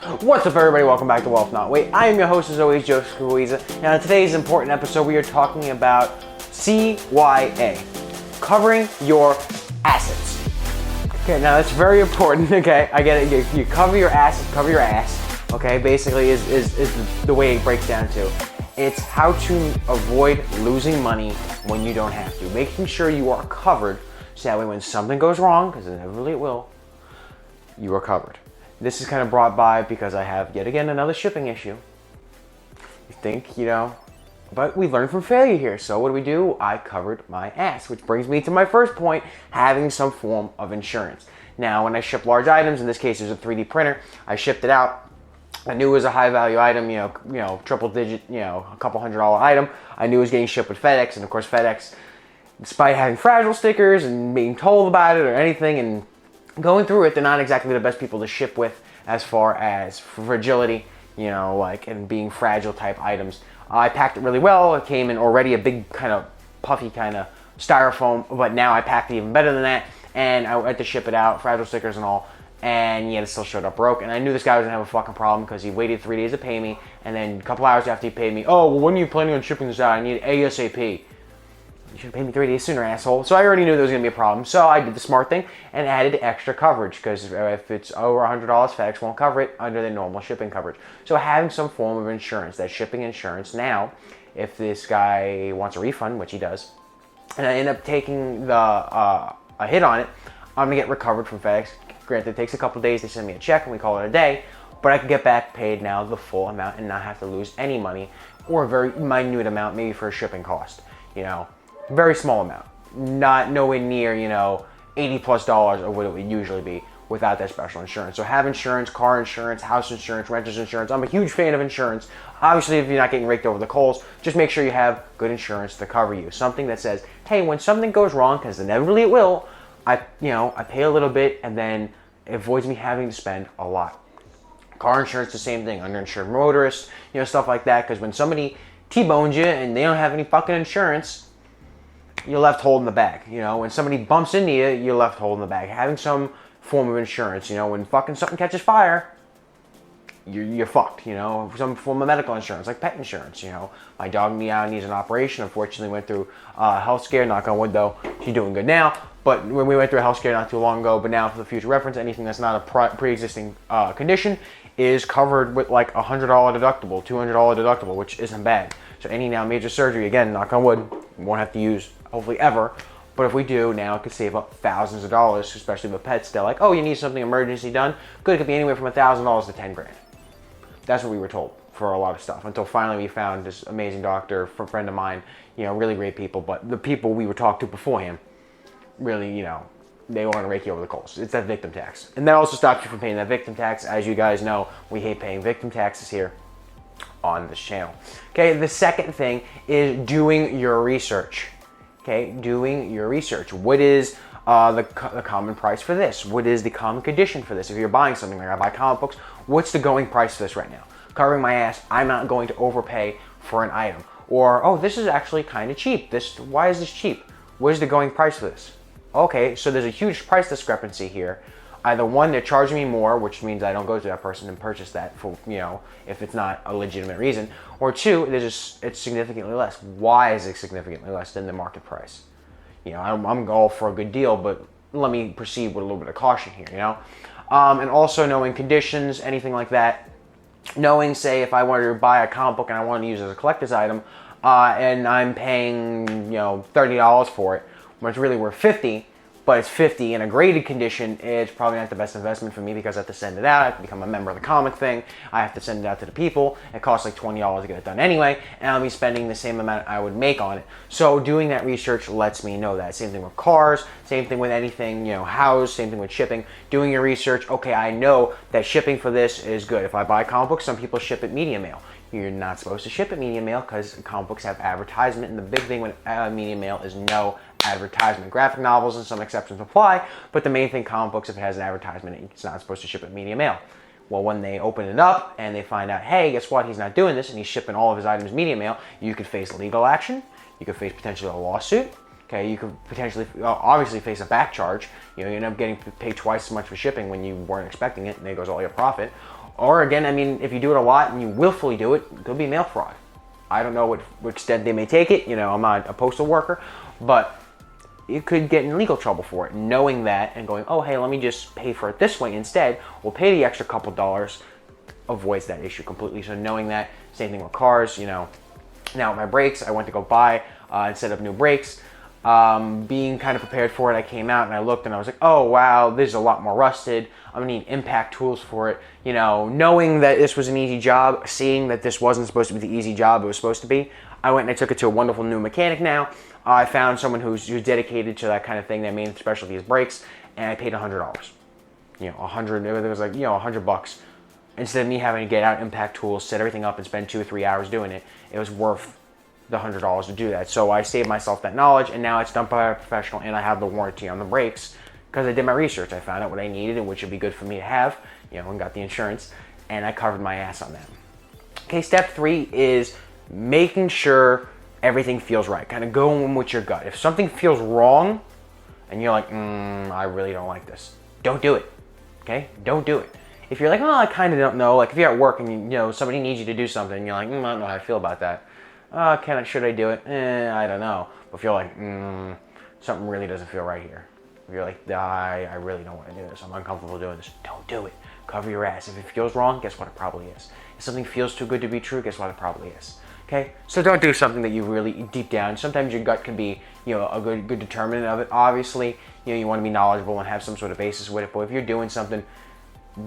What's up, everybody? Welcome back to Wealth Not Wait. I am your host, as always, Joseph Coizza. Now, in today's important episode, we are talking about CYA, covering your assets. Okay, now that's very important. Okay, I get it. You cover your assets, cover your ass. Okay, basically is the way it breaks down to. It's how to avoid losing money when you don't have to. Making sure you are covered, so that way when something goes wrong, because inevitably it will, you are covered. This is kind of brought by because I have, yet again, another shipping issue. You think, but we learned from failure here. So what do? I covered my ass, which brings me to my first point, having some form of insurance. Now, when I ship large items, in this case, there's a 3D printer, I shipped it out. I knew it was a high value item, triple digit, a couple $100 item. I knew it was getting shipped with FedEx, and of course FedEx, despite having fragile stickers and being told about it or anything, and going through it, they're not exactly the best people to ship with as far as fragility, and being fragile type items. I packed it really well. It came in already a big kind of puffy kind of styrofoam, but now I packed it even better than that, and I went to ship it out, fragile stickers and all, and yet it still showed up broke. And I knew this guy was gonna have a fucking problem because he waited 3 days to pay me, and then a couple hours after he paid me, oh, well, when are you planning on shipping this out? I need it ASAP. You should have paid me 3 days sooner, asshole. So I already knew there was going to be a problem. So I did the smart thing and added extra coverage, because if it's over $100, FedEx won't cover it under the normal shipping coverage. So having some form of insurance, that shipping insurance. Now, if this guy wants a refund, which he does, and I end up taking a hit on it, I'm going to get recovered from FedEx. Granted, it takes a couple days. They send me a check and we call it a day. But I can get back paid now the full amount and not have to lose any money, or a very minute amount, maybe for a shipping cost. Very small amount, not nowhere near, $80+ of what it would usually be without that special insurance. So have insurance, car insurance, house insurance, renter's insurance. I'm a huge fan of insurance. Obviously, if you're not getting raked over the coals, just make sure you have good insurance to cover you. Something that says, hey, when something goes wrong, because inevitably it will, I pay a little bit, and then it avoids me having to spend a lot. Car insurance, the same thing, underinsured motorists, stuff like that, because when somebody T-bones you and they don't have any fucking insurance, you're left holding the bag. When somebody bumps into you, you're left holding the bag. Having some form of insurance, when fucking something catches fire, you're fucked. Some form of medical insurance, like pet insurance. My dog Meow needs an operation. Unfortunately, went through a health scare. Knock on wood, though, she's doing good now. But when we went through a health scare not too long ago, but now for the future reference, anything that's not a pre-existing condition is covered with like $100 deductible, $200 deductible, which isn't bad. So any now major surgery, again, knock on wood, we won't have to use hopefully ever, but if we do, now it could save up thousands of dollars, especially with pets. They're like, oh, you need something emergency done? Good, it could be anywhere from $1,000 to 10 grand. That's what we were told for a lot of stuff, until finally we found this amazing doctor, a friend of mine, really great people, but the people we were talked to beforehand, really, they want to rake you over the coals. It's that victim tax. And that also stops you from paying that victim tax. As you guys know, we hate paying victim taxes here on this channel. Okay, the second thing is doing your research. Okay, doing your research. What is the common price for this? What is the common condition for this? If you're buying something, like I buy comic books, what's the going price for this right now? Covering my ass, I'm not going to overpay for an item. Or, oh, this is actually kind of cheap. Why is this cheap? What is the going price for this? Okay, so there's a huge price discrepancy here. Either one, they're charging me more, which means I don't go to that person and purchase that for, if it's not a legitimate reason. Or two, it's significantly less. Why is it significantly less than the market price? I'm all for a good deal, but let me proceed with a little bit of caution here, And also knowing conditions, anything like that. Knowing, say, if I wanted to buy a comic book and I wanted to use it as a collector's item, and I'm paying, $30 for it, when it's really worth $50, but it's $50 in a graded condition, it's probably not the best investment for me, because I have to send it out, I have to become a member of the comic thing, I have to send it out to the people, it costs like $20 to get it done anyway, and I'll be spending the same amount I would make on it. So doing that research lets me know that. Same thing with cars, same thing with anything, house, same thing with shipping. Doing your research, okay, I know that shipping for this is good. If I buy comic books, some people ship it media mail. You're not supposed to ship it media mail because comic books have advertisement, and the big thing with media mail is no advertisement. Graphic novels and some exceptions apply, but the main thing, comic books, if it has an advertisement, it's not supposed to ship it media mail. Well, when they open it up and they find out, hey, guess what, he's not doing this and he's shipping all of his items media mail, you could face legal action, you could face potentially a lawsuit, okay, you could potentially, obviously face a back charge. You end up getting paid twice as much for shipping when you weren't expecting it, and there goes all your profit. Or again, I mean, if you do it a lot and you willfully do it, it could be mail fraud. I don't know what extent they may take it. I'm not a postal worker, but you could get in legal trouble for it. Knowing that and going, oh, hey, let me just pay for it this way instead. We'll pay the extra couple dollars, avoids that issue completely. So knowing that, same thing with cars, Now with my brakes, I went to go buy and set up new brakes. Being kind of prepared for it, I came out and I looked and I was like, oh wow, this is a lot more rusted. I'm gonna need impact tools for it. Knowing that this was an easy job, seeing that this wasn't supposed to be the easy job it was supposed to be, I went and I took it to a wonderful new mechanic now. I found someone who's dedicated to that kind of thing. Their main specialty is brakes, and I paid $100. It was like $100. Instead of me having to get out impact tools, set everything up, and spend 2 or 3 hours doing it, it was worth the $100 to do that. So I saved myself that knowledge, and now it's done by a professional, and I have the warranty on the brakes because I did my research. I found out what I needed and which would be good for me to have, and got the insurance, and I covered my ass on that. Okay, step 3 is making sure everything feels right. Kind of going with your gut. If something feels wrong, and you're like, I really don't like this, don't do it. Okay, don't do it. If you're like, I kind of don't know, like if you're at work and somebody needs you to do something, and you're like, I don't know how I feel about that. Should I do it? I don't know. But if you're like, something really doesn't feel right here. If you're like, I really don't want to do this. I'm uncomfortable doing this. Don't do it. Cover your ass. If it feels wrong, guess what? It probably is. If something feels too good to be true, guess what? It probably is. Okay? So don't do something that you really deep down. Sometimes your gut can be, a good determinant of it. Obviously, you want to be knowledgeable and have some sort of basis with it. But if you're doing something,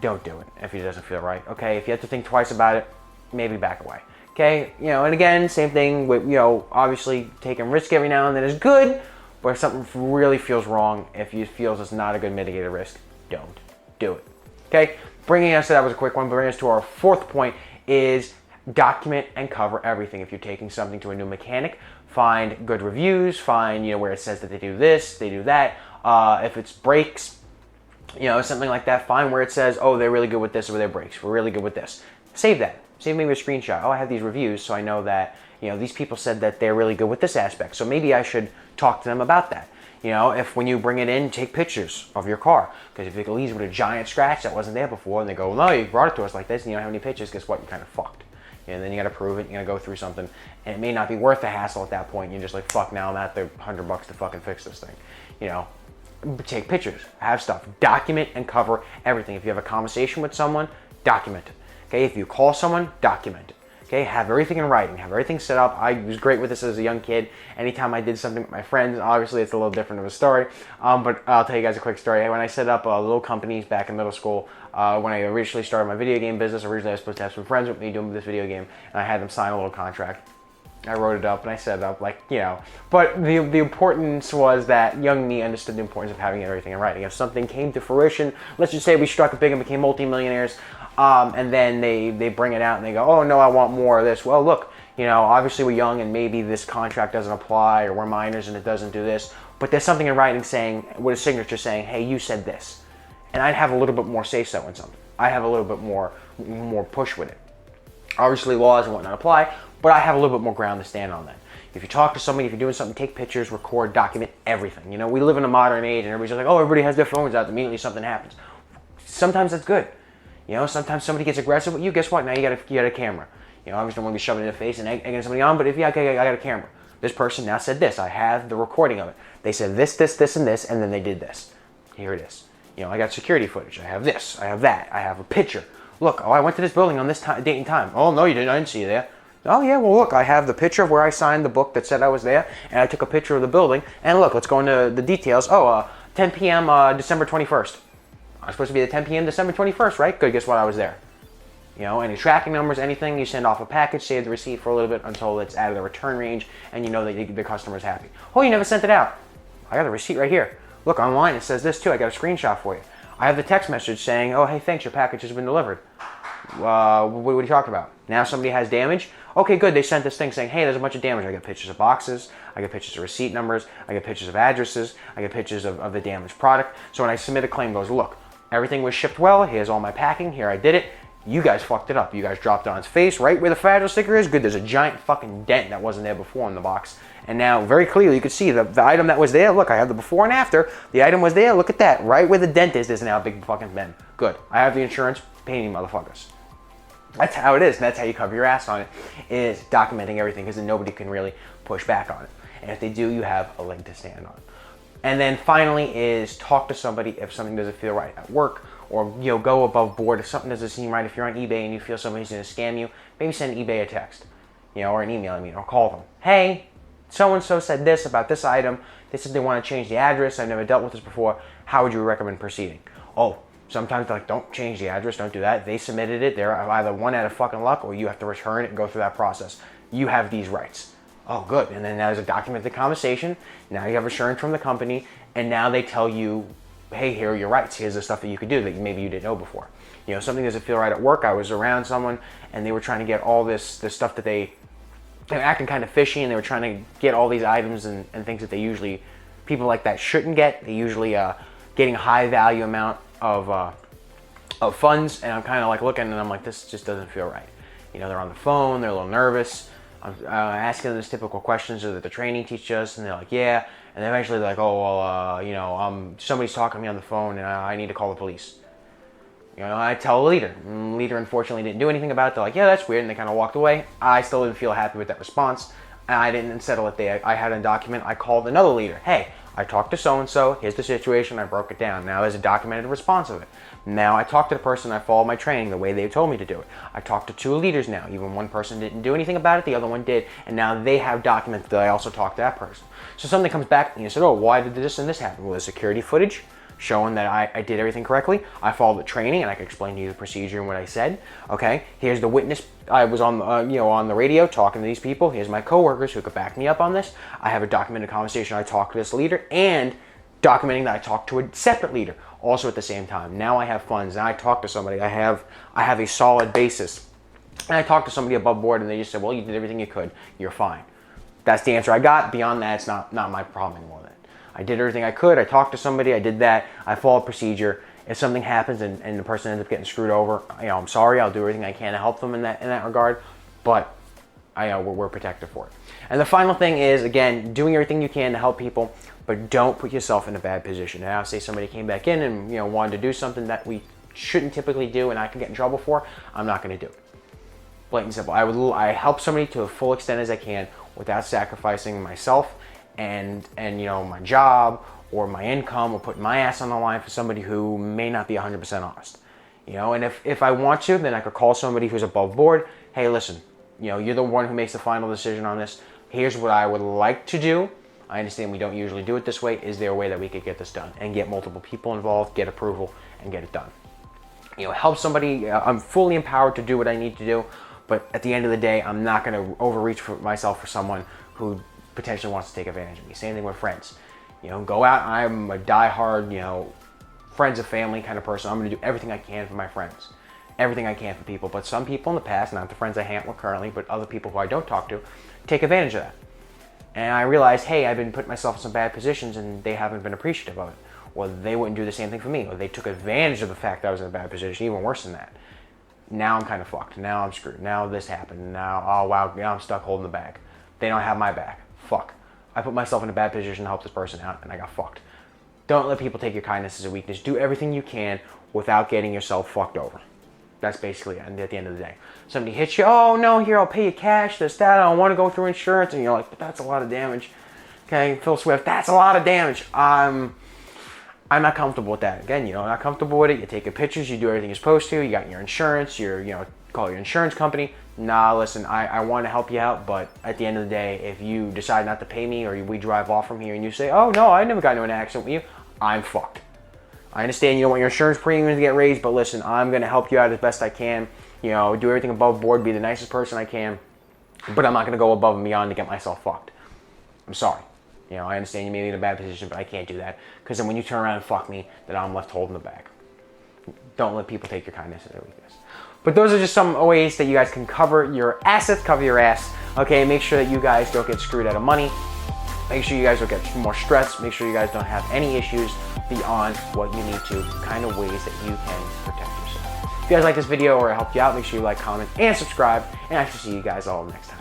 don't do it if it doesn't feel right. Okay? If you have to think twice about it, maybe back away. Okay, and again, same thing with, obviously taking risk every now and then is good, but if something really feels wrong, if you feel it's not a good mitigated risk, don't do it. Okay, that was a quick one, bringing us to our 4th point is document and cover everything. If you're taking something to a new mechanic, find good reviews, find, where it says that they do this, they do that. If it's brakes, something like that, find where it says, oh, they're really good with this, or their brakes, we're really good with this. Save that. Save maybe a screenshot. Oh, I have these reviews, so I know that, these people said that they're really good with this aspect. So maybe I should talk to them about that. If when you bring it in, take pictures of your car. Because if it leaves with a giant scratch that wasn't there before, and they go, no, you brought it to us like this, and you don't have any pictures, guess what? You're kind of fucked. And then you got to prove it, you got to go through something. And it may not be worth the hassle at that point. You're just like, fuck, now I'm at the $100 to fucking fix this thing. Take pictures, have stuff, document and cover everything. If you have a conversation with someone, document it. Okay, if you call someone, document it. Okay, have everything in writing, have everything set up. I was great with this as a young kid. Anytime I did something with my friends, obviously it's a little different of a story, but I'll tell you guys a quick story. When I set up little companies back in middle school, when I originally started my video game business, originally I was supposed to have some friends with me doing this video game, and I had them sign a little contract. I wrote it up and I set it up, but the importance was that young me understood the importance of having everything in writing. If something came to fruition, let's just say we struck it big and became multimillionaires, and then they bring it out and they go, oh no, I want more of this. Well, look, obviously we're young and maybe this contract doesn't apply, or we're minors and it doesn't do this, but there's something in writing saying, with a signature saying, hey, you said this. And I'd have a little bit more say-so in something. I have a little bit more push with it. Obviously laws and whatnot apply, but I have a little bit more ground to stand on that. If you talk to somebody, if you're doing something, take pictures, record, document everything. We live in a modern age and everybody's just like, oh, everybody has their phones out, immediately something happens. Sometimes that's good. Sometimes somebody gets aggressive with you, guess what? Now you got a camera. Obviously don't want to be shoving it in the face and egging somebody on, but if I got a camera. This person now said this, I have the recording of it. They said this, and this, and then they did this. Here it is. I got security footage, I have this, I have that, I have a picture. Look, oh, I went to this building on this date and time. Oh, no, you didn't, I didn't see you there. Oh yeah, well look, I have the picture of where I signed the book that said I was there, and I took a picture of the building, and look, let's go into the details. 10 p.m. December 21st. I was supposed to be at 10 p.m. December 21st, right? Good, guess what, I was there. Any tracking numbers, anything, you send off a package, save the receipt for a little bit until it's out of the return range, and you know that the customer's happy. Oh, you never sent it out. I got the receipt right here. Look, online it says this too, I got a screenshot for you. I have the text message saying, oh, hey, thanks, your package has been delivered. What are you talking about? Now somebody has damage? Okay, good, they sent this thing saying, hey, there's a bunch of damage. I got pictures of boxes, I got pictures of receipt numbers, I got pictures of addresses, I got pictures of the damaged product. So when I submit a claim, it goes, look, everything was shipped well, here's all my packing, here I did it. You guys fucked it up. You guys dropped it on its face right where the fragile sticker is. Good, there's a giant fucking dent that wasn't there before in the box. And now, very clearly, you can see the item that was there. Look, I have the before and after. The item was there. Look at that. Right where the dent is, there's now a big fucking bend. Good. I have the insurance. Pay me, motherfuckers. That's how it is, and that's how you cover your ass on it, is documenting everything, because then nobody can really push back on it. And if they do, you have a leg to stand on. And then finally is talk to somebody if something doesn't feel right at work, or go above board if something doesn't seem right. If you're on eBay and you feel somebody's going to scam you, maybe send eBay a text, or an email, or call them. Hey, so-and-so said this about this item. They said they want to change the address. I've never dealt with this before. How would you recommend proceeding? Oh, sometimes they're like, don't change the address, don't do that. They submitted it. They're either one out of fucking luck, or you have to return it and go through that process. You have these rights. Oh, good. And then there's a documented conversation. Now you have assurance from the company, and now they tell you, hey, here are your rights. Here's the stuff that you could do that maybe you didn't know before. Something doesn't feel right at work. I was around someone, and they were trying to get all this stuff that they were acting kind of fishy, and they were trying to get all these items and things that they usually, people like that shouldn't get. They usually getting a high value amount of funds, and I'm kind of like looking, and I'm like, this just doesn't feel right. They're on the phone, they're a little nervous. I'm asking them these typical questions that the training teaches us, and they're like, yeah. And then eventually they're like, oh, well, somebody's talking to me on the phone, and I need to call the police. I tell the leader. And the leader, unfortunately, didn't do anything about it. They're like, yeah, that's weird, and they kind of walked away. I still didn't feel happy with that response. And I didn't settle it. I had a document. I called another leader. Hey, I talked to so-and-so. Here's the situation. I broke it down. Now there's a documented response of it. Now I talked to the person. I followed my training the way they told me to do it. I talked to 2 leaders now. Even one person didn't do anything about it. The other one did. And now they have documented that I also talked to that person. So something comes back and you said, oh, why did this and this happen? Well, there's security footage showing that I did everything correctly. I followed the training, and I can explain to you the procedure and what I said. Okay, here's the witness. I was on on the radio talking to these people. Here's my coworkers who could back me up on this. I have a documented conversation. I talked to this leader, and documenting that I talked to a separate leader also at the same time. Now I have funds. Now I talked to somebody. I have a solid basis. And I talked to somebody above board, and they just said, well, you did everything you could. You're fine. That's the answer I got. Beyond that, it's not my problem anymore. I did everything I could. I talked to somebody. I did that. I followed procedure. If something happens and the person ends up getting screwed over, I'm sorry. I'll do everything I can to help them in that regard. But we're protected for it. And the final thing is, again, doing everything you can to help people, but don't put yourself in a bad position. Now, say somebody came back in and wanted to do something that we shouldn't typically do, and I can get in trouble for. I'm not going to do it. Plain and simple. I help somebody to a full extent as I can without sacrificing myself and my job or my income, or putting my ass on the line for somebody who may not be 100% honest. And if I want to, then I could call somebody who's above board. Hey, listen, you're the one who makes the final decision on this. Here's what I would like to do. I understand we don't usually do it this way. Is there a way that we could get this done and get multiple people involved, get approval, and get it done? Help somebody. I'm fully empowered to do what I need to do, but at the end of the day, I'm not going to overreach for myself for someone who potentially wants to take advantage of me. Same thing with friends. Go out. I'm a diehard, friends of family kind of person. I'm going to do everything I can for my friends, everything I can for people. But some people in the past, not the friends I hang out with currently, but other people who I don't talk to, take advantage of that. And I realized, hey, I've been putting myself in some bad positions, and they haven't been appreciative of it. Or they wouldn't do the same thing for me. Or they took advantage of the fact that I was in a bad position, even worse than that. Now I'm kind of fucked. Now I'm screwed. Now this happened. Now, oh wow, now I'm stuck holding the bag. They don't have my back. Fuck. I put myself in a bad position to help this person out, and I got fucked. Don't let people take your kindness as a weakness. Do everything you can without getting yourself fucked over. That's basically it at the end of the day. Somebody hits you, oh no, here, I'll pay you cash, this, that, I don't want to go through insurance, and you're like, but that's a lot of damage. Okay, Phil Swift, that's a lot of damage. I'm not comfortable with that. Again, not comfortable with it. You're taking pictures, you do everything you're supposed to, you got your insurance, call your insurance company. Nah, listen, I want to help you out, but at the end of the day, if you decide not to pay me, or we drive off from here and you say, oh no, I never got into an accident with you, I'm fucked. I understand you don't want your insurance premiums to get raised, but listen, I'm going to help you out as best I can. Do everything above board, be the nicest person I can, but I'm not going to go above and beyond to get myself fucked. I'm sorry. I understand you may be in a bad position, but I can't do that, because then when you turn around and fuck me, then I'm left holding the bag. Don't let people take your kindness as a weakness. But those are just some ways that you guys can cover your assets, cover your ass. Okay, make sure that you guys don't get screwed out of money. Make sure you guys don't get more stress. Make sure you guys don't have any issues beyond what you need to. Kind of ways that you can protect yourself. If you guys like this video or it helped you out, make sure you like, comment, and subscribe. And I shall see you guys all next time.